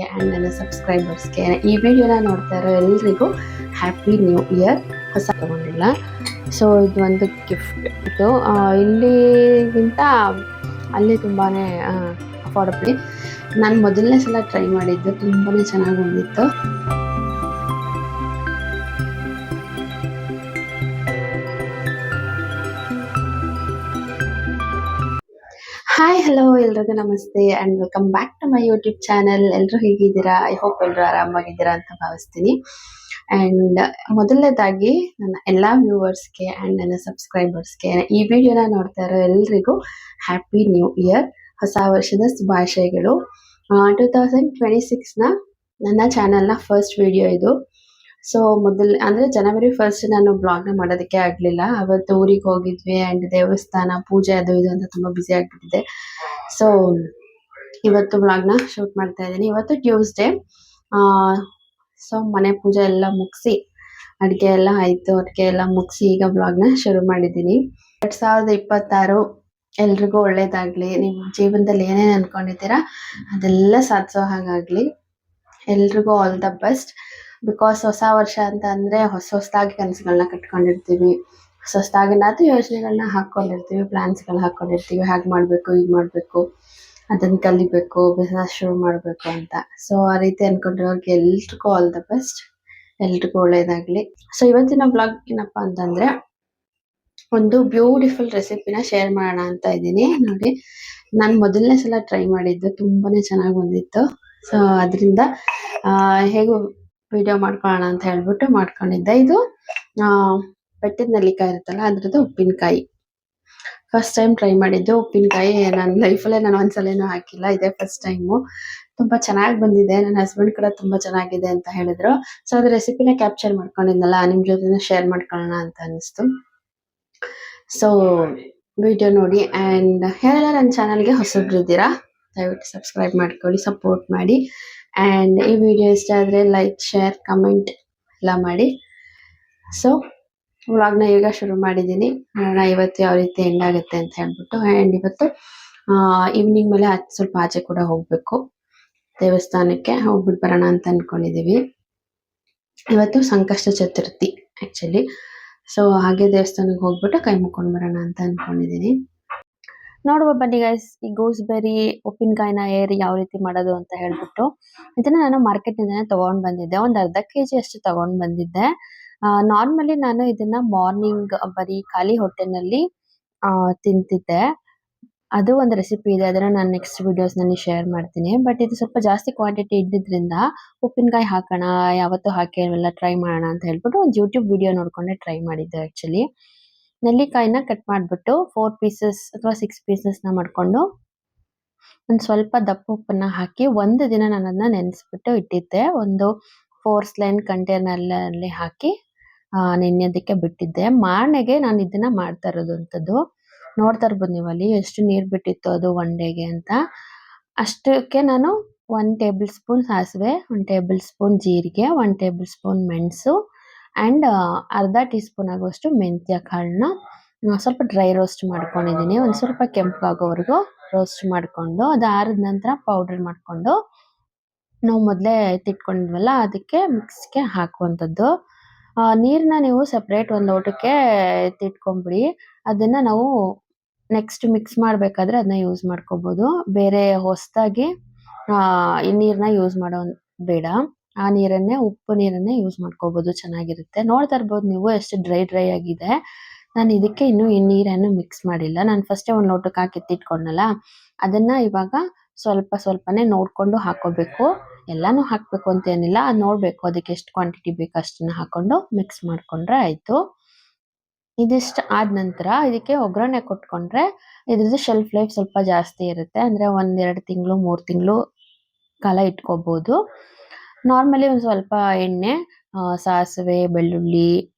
And ನನ್ನ ಸಬ್ಸ್ಕ್ರೈಬರ್ಸ್ಗೆ ಈ ವಿಡಿಯೋನ ನೋಡ್ತಾ ಇರೋ ಎಲ್ರಿಗೂ ಹ್ಯಾಪಿ ನ್ಯೂ ಇಯರ್. ಹೊಸ ತಗೊಂಡಿಲ್ಲ, ಸೊ ಇದು ಒಂದು ಗಿಫ್ಟ್. ಇದು ಇಲ್ಲಿಗಿಂತ ಅಲ್ಲಿ ತುಂಬಾ ಅಫೋರ್ಡಬಲಿ. ನಾನು ಮೊದಲನೇ ಸಲ ಟ್ರೈ ಮಾಡಿದ್ದು, ತುಂಬಾ ಚೆನ್ನಾಗಿ ಬಂದಿತ್ತು. ಹಾಯ್ ಹಲೋ ಎಲ್ರಿಗೂ ನಮಸ್ತೆ and welcome back to my YouTube channel. ಎಲ್ಲರೂ ಹೇಗಿದ್ದೀರಾ? ಐ ಹೋಪ್ ಎಲ್ಲರೂ ಆರಾಮಾಗಿದ್ದೀರಾ ಅಂತ ಭಾವಿಸ್ತೀನಿ. ಆ್ಯಂಡ್ ಮೊದಲನೇದಾಗಿ ನನ್ನ ಎಲ್ಲ ವ್ಯೂವರ್ಸ್ಗೆ ಆ್ಯಂಡ್ ನನ್ನ ಸಬ್ಸ್ಕ್ರೈಬರ್ಸ್ಗೆ ಈ ವಿಡಿಯೋನ ನೋಡ್ತಾ ಇರೋ ಎಲ್ರಿಗೂ ಹ್ಯಾಪಿ ನ್ಯೂ ಇಯರ್, ಹೊಸ ವರ್ಷದ ಶುಭಾಶಯಗಳು. 2026ನ ನನ್ನ ಚಾನಲ್ನ ಫಸ್ಟ್ ವಿಡಿಯೋ ಇದು. ಸೊ ಅಂದರೆ ಜನವರಿ 1 ನಾನು ಬ್ಲಾಗ್ನ ಮಾಡೋದಕ್ಕೆ ಆಗಲಿಲ್ಲ. ಅವತ್ತು ಊರಿಗೆ ಹೋಗಿದ್ವಿ ಆ್ಯಂಡ್ ದೇವಸ್ಥಾನ ಪೂಜೆ ಅದು ಇದು ಅಂತ ತುಂಬ ಬ್ಯುಸಿ ಆಗಿಬಿಟ್ಟಿದೆ. ಸೊ ಇವತ್ತು ಬ್ಲಾಗ್ನ ಶೂಟ್ ಮಾಡ್ತಾ ಇದ್ದೀನಿ. ಇವತ್ತು ಟ್ಯೂಸ್ಡೇ. ಸೊ ಮನೆ ಪೂಜೆ ಎಲ್ಲ ಮುಗಿಸಿ, ಅಡುಗೆ ಎಲ್ಲ ಆಯಿತು, ಅಡುಗೆ ಎಲ್ಲ ಮುಗಿಸಿ ಈಗ ಬ್ಲಾಗ್ನ ಶುರು ಮಾಡಿದ್ದೀನಿ. 2026 ಎಲ್ರಿಗೂ ಒಳ್ಳೇದಾಗಲಿ. ನಿಮ್ಮ ಜೀವನದಲ್ಲಿ ಏನೇನು ಅಂದ್ಕೊಂಡಿದ್ದೀರಾ ಅದೆಲ್ಲ ಸಾಧಿಸೋ ಹಾಗಾಗಲಿ. ಎಲ್ರಿಗೂ ಆಲ್ ದ ಬೆಸ್ಟ್. ಬಿಕಾಸ್ ಹೊಸ ವರ್ಷ ಅಂತ ಅಂದರೆ ಹೊಸದಾಗಿ ಕನಸುಗಳನ್ನ ಕಟ್ಕೊಂಡಿರ್ತೀವಿ, ಹೊಸದಾಗಿ ಯೋಜನೆಗಳನ್ನ ಹಾಕ್ಕೊಂಡಿರ್ತೀವಿ, ಪ್ಲ್ಯಾನ್ಸ್ಗಳನ್ನ ಹಾಕ್ಕೊಂಡಿರ್ತೀವಿ. ಹಾಗೆ ಮಾಡಬೇಕು, ಈಗ ಮಾಡಬೇಕು, ಅದನ್ನು ಕಲಿಬೇಕು, ಬಿಸ್ನೆಸ್ ಶುರು ಮಾಡಬೇಕು ಅಂತ. ಸೊ ಆ ರೀತಿ ಅಂದ್ಕೊಂಡಿರೋರಿಗೆ ಎಲ್ರಿಗೂ ಆಲ್ ದ ಬೆಸ್ಟ್, ಎಲ್ರಿಗೂ ಒಳ್ಳೇದಾಗಲಿ. ಸೊ ಇವತ್ತಿನ ಬ್ಲಾಗ್ ಏನಪ್ಪ ಅಂತಂದರೆ, ಒಂದು ಬ್ಯೂಟಿಫುಲ್ ರೆಸಿಪಿನ ಶೇರ್ ಮಾಡೋಣ ಅಂತ ಇದ್ದೀನಿ. ನೋಡಿ, ನಾನು ಮೊದಲನೇ ಸಲ ಟ್ರೈ ಮಾಡಿದ್ದು, ತುಂಬಾ ಚೆನ್ನಾಗಿ ಬಂದಿತ್ತು. ಸೊ ಅದರಿಂದ ಹೇಗೂ ವಿಡಿಯೋ ಮಾಡ್ಕೊಳ್ಳೋಣ ಅಂತ ಹೇಳ್ಬಿಟ್ಟು ಮಾಡ್ಕೊಂಡಿದ್ದೆ. ಇದು ಬೆಟ್ಟದ ನೆಲ್ಲಿಕಾಯಿ ಇರುತ್ತಲ್ಲ, ಅದ್ರದ್ದು ಉಪ್ಪಿನಕಾಯಿ. ಫಸ್ಟ್ ಟೈಮ್ ಟ್ರೈ ಮಾಡಿದ್ದು ಉಪ್ಪಿನಕಾಯಿ. ನನ್ನ ಲೈಫಲ್ಲೇ ನಾನು ಒಂದ್ಸಲೇನೂ ಹಾಕಿಲ್ಲ, ಇದೇ ಫಸ್ಟ್ ಟೈಮು. ತುಂಬ ಚೆನ್ನಾಗಿ ಬಂದಿದೆ. ನನ್ನ ಹಸ್ಬೆಂಡ್ ಕೂಡ ತುಂಬ ಚೆನ್ನಾಗಿದೆ ಅಂತ ಹೇಳಿದ್ರು. ಸೊ ಅದು ರೆಸಿಪಿನ ಕ್ಯಾಪ್ಚರ್ ಮಾಡ್ಕೊಂಡಿದ್ನಲ್ಲ, ನಿಮ್ಮ ಜೊತೆ ಶೇರ್ ಮಾಡ್ಕೊಳ್ಳೋಣ ಅಂತ ಅನ್ನಿಸ್ತು. ಸೊ ವಿಡಿಯೋ ನೋಡಿ. ಆ್ಯಂಡ್ ಯಾರೆಲ್ಲ ನನ್ನ ಚಾನಲ್ಗೆ ಹೊಸಬ್ರಿದ್ದೀರಾ ದಯವಿಟ್ಟು ಸಬ್ಸ್ಕ್ರೈಬ್ ಮಾಡ್ಕೊಳ್ಳಿ, ಸಪೋರ್ಟ್ ಮಾಡಿ. ಆ್ಯಂಡ್ ಈ ವಿಡಿಯೋ ಇಷ್ಟ ಆದರೆ ಲೈಕ್, ಶೇರ್, ಕಮೆಂಟ್ ಎಲ್ಲ ಮಾಡಿ. ಸೊ ವ್ಲಾಗ್ನ ಈಗ ಶುರು ಮಾಡಿದ್ದೀನಿ. ನೋಡೋಣ ಇವತ್ತು ಯಾವ ರೀತಿ ಎಂಡ್ ಆಗುತ್ತೆ ಅಂತ ಹೇಳ್ಬಿಟ್ಟು. ಆ್ಯಂಡ್ ಇವತ್ತು ಈವ್ನಿಂಗ್ ಮೇಲೆ ಸ್ವಲ್ಪ ಆಚೆ ಕೂಡ ಹೋಗಬೇಕು, ದೇವಸ್ಥಾನಕ್ಕೆ ಹೋಗ್ಬಿಟ್ಟು ಬರೋಣ ಅಂತ ಅಂದ್ಕೊಂಡಿದ್ದೀವಿ. ಇವತ್ತು ಸಂಕಷ್ಟ ಚತುರ್ಥಿ ಆ್ಯಕ್ಚುಲಿ. ಸೊ ಹಾಗೆ ದೇವಸ್ಥಾನಕ್ಕೆ ಹೋಗ್ಬಿಟ್ಟು ಕೈ ಮುಕ್ಕೊಂಡು ಬರೋಣ ಅಂತ ಅಂದ್ಕೊಂಡಿದ್ದೀನಿ. ನೋಡುವ ಬನ್ನಿ ಗೈಸ್, ಈ ಗೂಸ್ಬೆರಿ ಉಪ್ಪಿನಕಾಯಿನ ಯಾವ ರೀತಿ ಮಾಡೋದು ಅಂತ ಹೇಳ್ಬಿಟ್ಟು. ಇದನ್ನ ನಾನು ಮಾರ್ಕೆಟ್ನಿಂದನೇ ತೊಗೊಂಡು ಬಂದಿದ್ದೆ. ಒಂದು ಅರ್ಧ ಕೆಜಿ ಅಷ್ಟು ತೊಗೊಂಡು ಬಂದಿದ್ದೆ. ನಾರ್ಮಲಿ ನಾನು ಇದನ್ನ ಮಾರ್ನಿಂಗ್ ಬರೀ ಖಾಲಿ ಹೊಟ್ಟೆನಲ್ಲಿ ತಿಂತಿದ್ದೆ. ಅದು ಒಂದು ರೆಸಿಪಿ ಇದೆ, ಅದನ್ನು ನಾನು ನೆಕ್ಸ್ಟ್ ವಿಡಿಯೋಸ್ನಲ್ಲಿ ಶೇರ್ ಮಾಡ್ತೀನಿ. ಬಟ್ ಇದು ಸ್ವಲ್ಪ ಜಾಸ್ತಿ ಕ್ವಾಂಟಿಟಿ ಇದ್ದಿದ್ದರಿಂದ ಉಪ್ಪಿನಕಾಯಿ ಹಾಕೋಣ, ಯಾವತ್ತೂ ಹಾಕಿ ಎಲ್ಲ ಟ್ರೈ ಮಾಡೋಣ ಅಂತ ಹೇಳ್ಬಿಟ್ಟು ಒಂದು ಯೂಟ್ಯೂಬ್ ವಿಡಿಯೋ ನೋಡಿಕೊಂಡೆ ಟ್ರೈ ಮಾಡಿದ್ದೆ ಆ್ಯಕ್ಚುಲಿ. ನೆಲ್ಲಿಕಾಯಿನ ಕಟ್ ಮಾಡಿಬಿಟ್ಟು 4 ಪೀಸಸ್ ಅಥವಾ 6 ಪೀಸಸ್ನ ಮಾಡಿಕೊಂಡು ಒಂದು ಸ್ವಲ್ಪ ದಪ್ಪ ಉಪ್ಪನ್ನು ಹಾಕಿ ಒಂದು ದಿನ ನಾನು ಅದನ್ನ ನೆನೆಸ್ಬಿಟ್ಟು ಇಟ್ಟಿದ್ದೆ. ಒಂದು 4 ಸ್ಲೈನ್ ಕಂಟೈನರ್ನಲ್ಲಿ ಹಾಕಿ ನೆನೆಯೋದಕ್ಕೆ ಬಿಟ್ಟಿದ್ದೆ. ಮಾರ್ನೆಗೆ ನಾನು ಇದನ್ನು ಮಾಡ್ತಾ ಇರೋದು ಅಂಥದ್ದು. ನೋಡ್ತಾ ಇರ್ಬೋದು ನೀವು ಅಲ್ಲಿ ಎಷ್ಟು ನೀರು ಬಿಟ್ಟಿತ್ತು ಅದು 1 ಡೇಗೆ ಅಂತ. ಅಷ್ಟಕ್ಕೆ ನಾನು 1 ಟೇಬಲ್ ಸ್ಪೂನ್ ಸಾಸಿವೆ, 1 ಟೇಬಲ್ ಸ್ಪೂನ್ ಜೀರಿಗೆ, 1 ಟೇಬಲ್ ಸ್ಪೂನ್ ಮೆಣಸು ಆ್ಯಂಡ್ ಅರ್ಧ ಟೀ ಸ್ಪೂನ್ ಆಗುವಷ್ಟು ಮೆಂತ್ಯ ಕಾಳನ್ನ ಸ್ವಲ್ಪ ಡ್ರೈ ರೋಸ್ಟ್ ಮಾಡ್ಕೊಂಡಿದ್ದೀನಿ. ಒಂದು ಸ್ವಲ್ಪ ಕೆಂಪಾಗೋವರೆಗೂ ರೋಸ್ಟ್ ಮಾಡಿಕೊಂಡು, ಅದು ಆರಿದ ನಂತರ ಪೌಡರ್ ಮಾಡಿಕೊಂಡು ನಾವು ಮೊದಲೇ ಎತ್ತಿಟ್ಕೊಂಡಿದ್ವಲ್ಲ ಅದಕ್ಕೆ ಮಿಕ್ಸ್ಗೆ ಹಾಕುವಂಥದ್ದು. ನೀರನ್ನ ನೀವು ಸಪ್ರೇಟ್ ಒಂದು ಲೋಟಕ್ಕೆ ಎತ್ತಿಟ್ಕೊಂಬಿಡಿ. ಅದನ್ನು ನಾವು ನೆಕ್ಸ್ಟ್ ಮಿಕ್ಸ್ ಮಾಡಬೇಕಾದ್ರೆ ಅದನ್ನ ಯೂಸ್ ಮಾಡ್ಕೋಬೋದು. ಬೇರೆ ಹೊಸದಾಗಿ ಈ ನೀರನ್ನ ಯೂಸ್ ಮಾಡೋ ಬೇಡ. ಆ ನೀರನ್ನೇ, ಉಪ್ಪು ನೀರನ್ನೇ ಯೂಸ್ ಮಾಡ್ಕೋಬೋದು, ಚೆನ್ನಾಗಿರುತ್ತೆ. ನೋಡ್ತಾ ಇರ್ಬೋದು ನೀವು ಎಷ್ಟು ಡ್ರೈ ಆಗಿದೆ. ನಾನು ಇದಕ್ಕೆ ಇನ್ನೂ ಈ ನೀರನ್ನು ಮಿಕ್ಸ್ ಮಾಡಿಲ್ಲ. ನಾನು ಫಸ್ಟೇ ಒಂದು ಲೋಟಕ್ಕೆ ಹಾಕಿ ಎತ್ತಿಟ್ಕೊಂಡನಲ್ಲ, ಅದನ್ನು ಇವಾಗ ಸ್ವಲ್ಪನೇ ನೋಡಿಕೊಂಡು ಹಾಕೋಬೇಕು. ಎಲ್ಲನೂ ಹಾಕಬೇಕು ಅಂತೇನಿಲ್ಲ, ಅದು ನೋಡಬೇಕು ಅದಕ್ಕೆ ಎಷ್ಟು ಕ್ವಾಂಟಿಟಿ ಬೇಕು ಅಷ್ಟನ್ನು ಹಾಕ್ಕೊಂಡು ಮಿಕ್ಸ್ ಮಾಡಿಕೊಂಡ್ರೆ ಆಯಿತು. ಇದಿಷ್ಟು ಆದ ನಂತರ ಇದಕ್ಕೆ ಒಗ್ಗರಣೆ ಕೊಟ್ಕೊಂಡ್ರೆ ಇದ್ರದ್ದು ಶೆಲ್ಫ್ ಲೈಫ್ ಸ್ವಲ್ಪ ಜಾಸ್ತಿ ಇರುತ್ತೆ. ಅಂದರೆ 1-2 ತಿಂಗಳು 3 ತಿಂಗಳು ಕಾಲ ಇಟ್ಕೋಬೋದು. ನಾರ್ಮಲಿ ಒಂದು ಸ್ವಲ್ಪ ಎಣ್ಣೆ, ಸಾಸಿವೆ, ಬೆಳ್ಳುಳ್ಳಿ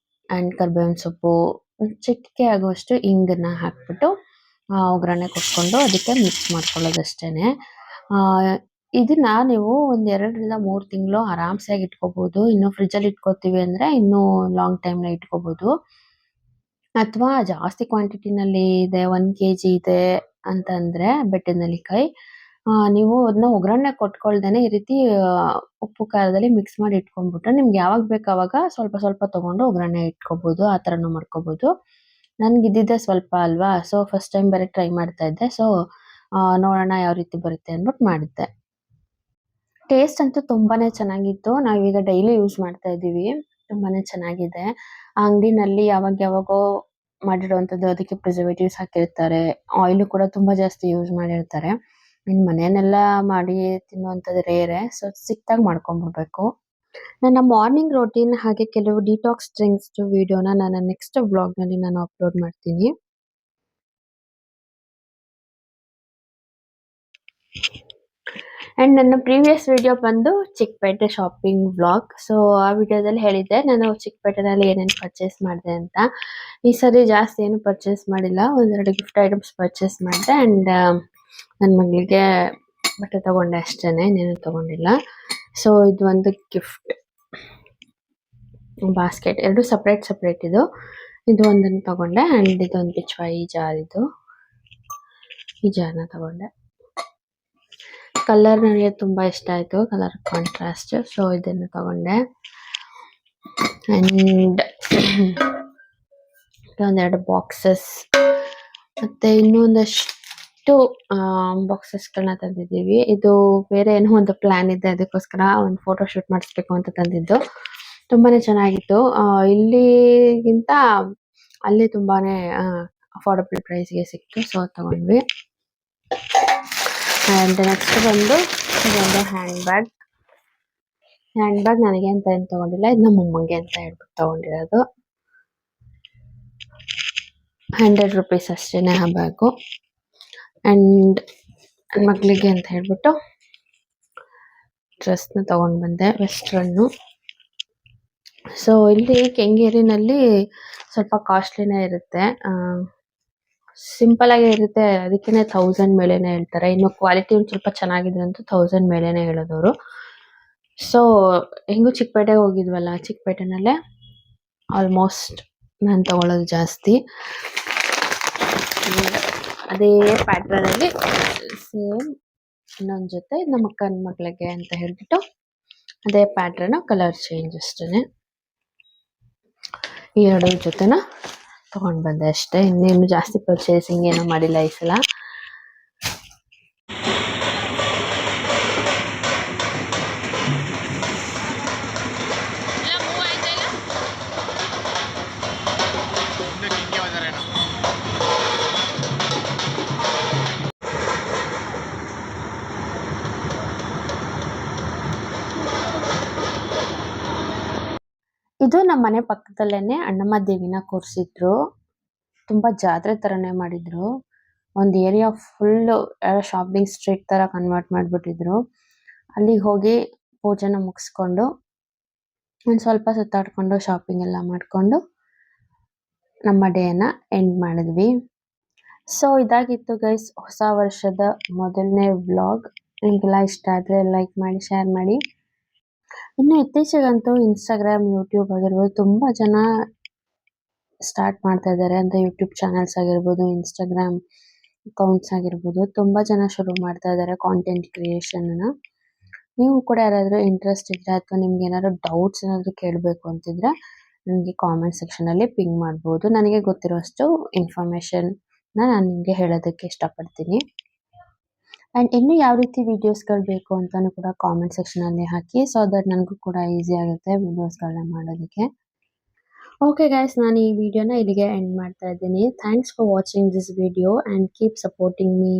ಆ್ಯಂಡ್ ಕರಿಬೇವಿನ ಸೊಪ್ಪು, ಚಿಟಿಕೆ ಆಗುವಷ್ಟು ಇಂಗನ್ನ ಹಾಕ್ಬಿಟ್ಟು ಒಗ್ಗರಣೆ ಕೊಟ್ಕೊಂಡು ಅದಕ್ಕೆ ಮಿಕ್ಸ್ ಮಾಡ್ಕೊಳ್ಳೋದಷ್ಟೇ. ಇದನ್ನ ನೀವು ಒಂದು 2-3 ತಿಂಗಳು ಆರಾಮ್ಸೆ ಇಟ್ಕೋಬೋದು. ಇನ್ನು ಫ್ರಿಜ್ಜಲ್ಲಿ ಇಟ್ಕೋತೀವಿ ಅಂದರೆ ಇನ್ನೂ ಲಾಂಗ್ ಟೈಮ್ನ ಇಟ್ಕೋಬೋದು. ಅಥವಾ ಜಾಸ್ತಿ ಕ್ವಾಂಟಿಟಿನಲ್ಲಿ ಇದೆ, 1 ಕೆಜಿ ಇದೆ ಅಂತಂದರೆ ಬೆಟ್ಟದ ನೆಲ್ಲಿಕಾಯಿ, ನೀವು ಅದನ್ನ ಒಗ್ಗರಣೆ ಕೊಟ್ಕೊಳ್ದೇನೆ ಈ ರೀತಿ ಉಪ್ಪು ಖಾರದಲ್ಲಿ ಮಿಕ್ಸ್ ಮಾಡಿ ಇಟ್ಕೊಂಡ್ಬಿಟ್ರೆ ನಿಮ್ಗೆ ಯಾವಾಗ ಬೇಕು ಅವಾಗ ಸ್ವಲ್ಪ ಸ್ವಲ್ಪ ತಗೊಂಡು ಒಗ್ಗರಣೆ ಇಟ್ಕೋಬಹುದು. ಆ ಥರನೂ ಮಾಡ್ಕೋಬಹುದು. ನನ್ಗೆ ಇದ್ದಿದ್ದೆ ಸ್ವಲ್ಪ ಅಲ್ವಾ, ಸೊ ಫಸ್ಟ್ ಟೈಮ್ ಬೇರೆ ಟ್ರೈ ಮಾಡ್ತಾ ಇದ್ದೆ. ಸೊ ನೋಡೋಣ ಯಾವ ರೀತಿ ಬರುತ್ತೆ ಅಂದ್ಬಿಟ್ಟು ಮಾಡಿದ್ದೆ. ಟೇಸ್ಟ್ ಅಂತೂ ತುಂಬಾನೇ ಚೆನ್ನಾಗಿತ್ತು. ನಾವೀಗ ಡೈಲಿ ಯೂಸ್ ಮಾಡ್ತಾ ಇದ್ದೀವಿ. ತುಂಬಾನೇ ಚೆನ್ನಾಗಿದೆ. ಆ ಅಂಗಡಿನಲ್ಲಿ ಯಾವಾಗ ಯಾವಾಗೋ ಮಾಡಿರುವಂಥದ್ದು, ಅದಕ್ಕೆ ಪ್ರಿಸರ್ವೇಟಿವ್ಸ್ ಹಾಕಿರ್ತಾರೆ. ಆಯಿಲು ಕೂಡ ತುಂಬಾ ಜಾಸ್ತಿ ಯೂಸ್ ಮಾಡಿರ್ತಾರೆ. ಇನ್ನು ಮನೆಯಲ್ಲೆಲ್ಲ ಮಾಡಿ ತಿನ್ನುವಂಥದ್ದು ರೇರೆ. ಸೊ ಸಿಕ್ತಾಗ ಮಾಡ್ಕೊಂಡ್ಬಿಡ್ಬೇಕು. ನನ್ನ ಮಾರ್ನಿಂಗ್ ರೊಟೀನ್ ಹಾಗೆ ಕೆಲವು ಡಿಟಾಕ್ಸ್ ಡ್ರಿಂಕ್ಸ್ ವಿಡಿಯೋನ ನನ್ನ ನೆಕ್ಸ್ಟ್ ವ್ಲಾಗ್‌ನಲ್ಲಿ ನಾನು ಅಪ್ಲೋಡ್ ಮಾಡ್ತೀನಿ. ಅಂಡ್ ನನ್ನ ಪ್ರೀವಿಯಸ್ ವಿಡಿಯೋ ಬಂದು ಚಿಕ್ಕಪೇಟೆ ಶಾಪಿಂಗ್ ವ್ಲಾಗ್. ಸೊ ಆ ವಿಡಿಯೋದಲ್ಲಿ ಹೇಳಿದ್ದೆ ನಾನು ಚಿಕ್ಕಪೇಟೆನಲ್ಲಿ ಏನೇನು ಪರ್ಚೇಸ್ ಮಾಡಿದೆ ಅಂತ. ಈ ಸರಿ ಜಾಸ್ತಿ ಏನು ಪರ್ಚೇಸ್ ಮಾಡಿಲ್ಲ. ಒಂದೆರಡು ಗಿಫ್ಟ್ ಐಟಮ್ಸ್ ಪರ್ಚೇಸ್ ಮಾಡಿದೆ. ಅಂಡ್ ನನ್ನ ಮಗಳಿಗೆ ಬಟ್ಟೆ ತಗೊಂಡೆ ಅಷ್ಟೇನೆ, ಇನ್ನೇನು ತಗೊಂಡಿಲ್ಲ. ಸೊ ಇದು ಒಂದು ಗಿಫ್ಟ್ ಬಾಸ್ಕೆಟ್, ಎರಡು ಸಪ್ರೇಟ್ ಇದು. ಇದು ಒಂದನ್ನು ತಗೊಂಡೆ. ಅಂಡ್ ಇದೊಂದು ಪಿಚ್ವಾಯಿ ಜಾರ್, ಈ ಜಾರ್ನ ತಗೊಂಡೆ. ಕಲರ್ ನನಗೆ ತುಂಬಾ ಇಷ್ಟ ಆಯ್ತು, ಕಲರ್ ಕಾಂಟ್ರಾಸ್ಟ್. ಸೊ ಇದನ್ನು ತಗೊಂಡೆ. ಅಂಡ್ ಒಂದೆರಡು ಬಾಕ್ಸಸ್, ಮತ್ತೆ ಇನ್ನೂ ಒಂದಷ್ಟು ಬಾಕ್ಸಸ್ಗಳನ್ನ ತಂದಿದ್ದೀವಿ. ಇದು ಬೇರೆ ಏನೋ ಒಂದು ಪ್ಲಾನ್ ಇದೆ, ಅದಕ್ಕೋಸ್ಕರ ಒಂದು ಫೋಟೋ ಶೂಟ್ ಮಾಡಿಸ್ಬೇಕು ಅಂತ ತಂದಿದ್ದು. ತುಂಬಾನೇ ಚೆನ್ನಾಗಿತ್ತು. ಇಲ್ಲಿಗಿಂತ ಅಲ್ಲಿ ತುಂಬಾನೇ ಅಫೋರ್ಡಬಲ್ ಪ್ರೈಸ್ಗೆ ಸಿಕ್ತು. ಸೊ ತಗೊಂಡ್ವಿ. ಅಂಡ್ ನೆಕ್ಸ್ಟ್ ಬಂದು ಇದೊಂದು ಹ್ಯಾಂಡ್ ಬ್ಯಾಗ್ ನನಗೆ ಅಂತ ಏನು ತಗೊಂಡಿಲ್ಲ, ಇದು ನಮ್ಮ ಅಮ್ಮಂಗೆ ಅಂತ ಹೇಳ್ಬಿಟ್ಟು ತಗೊಂಡಿರೋದು. 100 ರೂಪೀಸ್ ಅಷ್ಟೇನೆ ಆ ಬ್ಯಾಗು. ಅಂಡ್ ನನ್ನ ಮಗಳಿಗೆ ಅಂತ ಹೇಳ್ಬಿಟ್ಟು ಡ್ರೆಸ್ನ ತಗೊಂಡು ಬಂದೆ, ವೆಸ್ಟ್ರನ್ನು. ಸೊ ಇಲ್ಲಿ ಕೆಂಗೇರಿನಲ್ಲಿ ಸ್ವಲ್ಪ ಕಾಸ್ಟ್ಲಿನೇ ಇರುತ್ತೆ, ಸಿಂಪಲ್ ಆಗೇ ಇರುತ್ತೆ. ಅದಕ್ಕೇನೆ 1000 ಮೇಲೆನೆ ಹೇಳ್ತಾರೆ. ಇನ್ನು ಕ್ವಾಲಿಟಿ ಒಂದು ಸ್ವಲ್ಪ ಚೆನ್ನಾಗಿದೆ ಅಂತೂ 1000 ಮೇಲೆನೆ ಹೇಳೋದವರು. ಸೊ ಹೆಂಗೂ ಚಿಕ್ಕಪೇಟೆಗೆ ಹೋಗಿದ್ವಲ್ಲ, ಚಿಕ್ಕಪೇಟೆನಲ್ಲೇ ಆಲ್ಮೋಸ್ಟ್ ನಾನು ತಗೊಳ್ಳೋದು ಜಾಸ್ತಿ. ಅದೇ ಪ್ಯಾಟ್ರನಲ್ಲಿ ಸೇಮ್ ಇನ್ನೊಂದು ಜೊತೆ ನಮ್ಮ ಅಕ್ಕನ ಮಗಳಿಗೆ ಅಂತ ಹೇಳ್ಬಿಟ್ಟು ಅದೇ ಪ್ಯಾಟ್ರನ್, ಕಲರ್ ಚೇಂಜ್ ಅಷ್ಟೇ. ಈ ಎರಡು ಜೊತೆನ ತಗೊಂಡು ಬಂದೆ ಅಷ್ಟೇ. ಇನ್ನೇನು ಜಾಸ್ತಿ ಪರ್ಚೇಸಿಂಗ್ ಏನೂ ಮಾಡಿಲ್ಲ ಈ ಸಲ. ಇದು ನಮ್ಮ ಮನೆ ಪಕ್ಕದಲ್ಲೇನೆ ಅಣ್ಣಮ್ಮ ದೇವಿನ ಕೂರಿಸಿದ್ರು. ತುಂಬಾ ಜಾತ್ರೆ ತರನೇ ಮಾಡಿದ್ರು. ಒಂದು ಏರಿಯಾ ಫುಲ್ ಶಾಪಿಂಗ್ ಸ್ಟ್ರೀಟ್ ತರ ಕನ್ವರ್ಟ್ ಮಾಡ್ಬಿಟ್ಟಿದ್ರು. ಅಲ್ಲಿಗೆ ಹೋಗಿ ಪೂಜೆನ ಮುಗಿಸ್ಕೊಂಡು ಒಂದು ಸ್ವಲ್ಪ ಸುತ್ತಾಡ್ಕೊಂಡು ಶಾಪಿಂಗ್ ಎಲ್ಲ ಮಾಡ್ಕೊಂಡು ನಮ್ಮ ಡೇನ ಎಂಡ್ ಮಾಡಿದ್ವಿ. ಸೊ ಇದಾಗಿತ್ತು ಗೈಸ್ ಹೊಸ ವರ್ಷದ ಮೊದಲನೇ ವ್ಲಾಗ್. ನಿಮಗೆಲ್ಲ ಇಷ್ಟ ಆದರೆ ಲೈಕ್ ಮಾಡಿ, ಶೇರ್ ಮಾಡಿ. ಇನ್ನು ಇತ್ತೀಚೆಗಂತೂ ಇನ್ಸ್ಟಾಗ್ರಾಮ್, ಯೂಟ್ಯೂಬ್ ಆಗಿರ್ಬೋದು ತುಂಬಾ ಜನ ಸ್ಟಾರ್ಟ್ ಮಾಡ್ತಾ ಇದ್ದಾರೆ. ಅಂದರೆ ಯೂಟ್ಯೂಬ್ ಚಾನಲ್ಸ್ ಆಗಿರ್ಬೋದು, ಇನ್ಸ್ಟಾಗ್ರಾಮ್ ಅಕೌಂಟ್ಸ್ ಆಗಿರ್ಬೋದು, ತುಂಬಾ ಜನ ಶುರು ಮಾಡ್ತಾ ಇದ್ದಾರೆ ಕಾಂಟೆಂಟ್ ಕ್ರಿಯೇಷನ್ನ. ನೀವು ಕೂಡ ಯಾರಾದರೂ ಇಂಟ್ರೆಸ್ಟ್ ಇದ್ದರೆ ಅಥವಾ ನಿಮ್ಗೆ ಏನಾದ್ರು ಡೌಟ್ಸ್ ಏನಾದರೂ ಕೇಳಬೇಕು ಅಂತಿದ್ರೆ ನನಗೆ ಕಾಮೆಂಟ್ ಸೆಕ್ಷನಲ್ಲಿ ಪಿಂಗ್ ಮಾಡ್ಬೋದು. ನನಗೆ ಗೊತ್ತಿರೋಷ್ಟು ಇನ್ಫಾರ್ಮೇಷನ್ನ ನಾನು ನಿಮಗೆ ಹೇಳೋದಕ್ಕೆ ಇಷ್ಟಪಡ್ತೀನಿ. ಆ್ಯಂಡ್ ಇನ್ನೂ ಯಾವ ರೀತಿ ವೀಡಿಯೋಸ್ಗಳು ಬೇಕು ಅಂತಲೂ ಕೂಡ ಕಾಮೆಂಟ್ ಸೆಕ್ಷನಲ್ಲಿ ಹಾಕಿ, ಸೊ ದಟ್ ನನಗೂ ಕೂಡ ಈಸಿ ಆಗುತ್ತೆ ವೀಡಿಯೋಸ್ಗಳನ್ನ ಮಾಡೋದಕ್ಕೆ. ಓಕೆ ಗೈಸ್, ನಾನು ಈ ವಿಡಿಯೋನ ಇಲ್ಲಿಗೆ ಎಂಡ್ ಮಾಡ್ತಾ ಇದ್ದೀನಿ. Thanks for watching this video and keep supporting me.